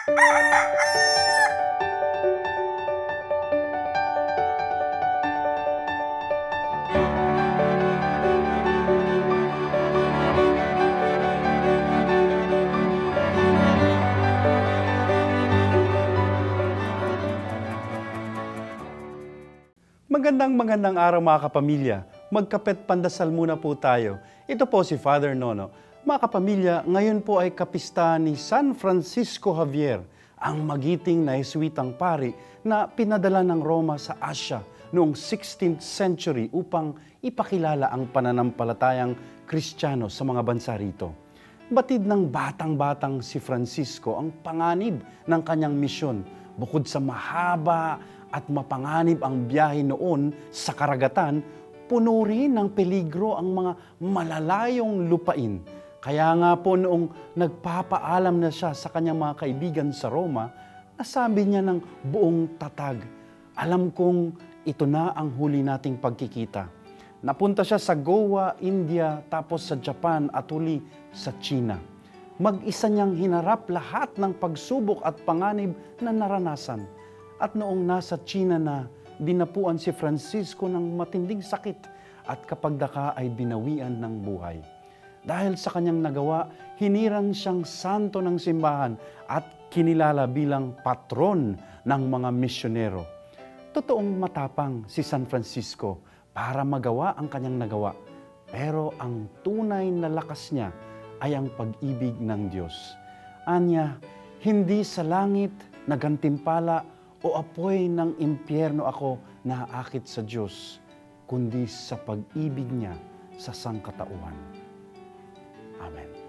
Magandang araw mga kapamilya. Magkapet pandasal muna po tayo. Ito po si Father Nono. Mga kapamilya, ngayon po ay kapista ni San Francisco Javier, ang magiting na Jesuitang pari na pinadala ng Roma sa Asya noong 16th century upang ipakilala ang pananampalatayang Kristiyano sa mga bansa rito. Batid ng batang-batang si Francisco ang panganib ng kanyang misyon. Bukod sa mahaba at mapanganib ang biyahe noon sa karagatan, puno rin ng peligro ang mga malalayong lupain. Kaya nga po noong nagpapaalam na siya sa kanyang mga kaibigan sa Roma, nasabi niya ng buong tatag, "Alam kong ito na ang huli nating pagkikita." Napunta siya sa Goa, India, tapos sa Japan at huli sa China. Mag-isa niyang hinarap lahat ng pagsubok at panganib na naranasan. At noong nasa China na, dinapuan si Francisco ng matinding sakit at kapag daka ay binawian ng buhay. Dahil sa kanyang nagawa, hinirang siyang santo ng simbahan at kinilala bilang patron ng mga misyonero. Totoong matapang si San Francisco para magawa ang kanyang nagawa. Pero ang tunay na lakas niya ay ang pag-ibig ng Diyos. Anya, hindi sa langit na gantimpala o apoy ng impyerno ako naaakit sa Diyos, kundi sa pag-ibig niya sa sangkatauhan. Amen.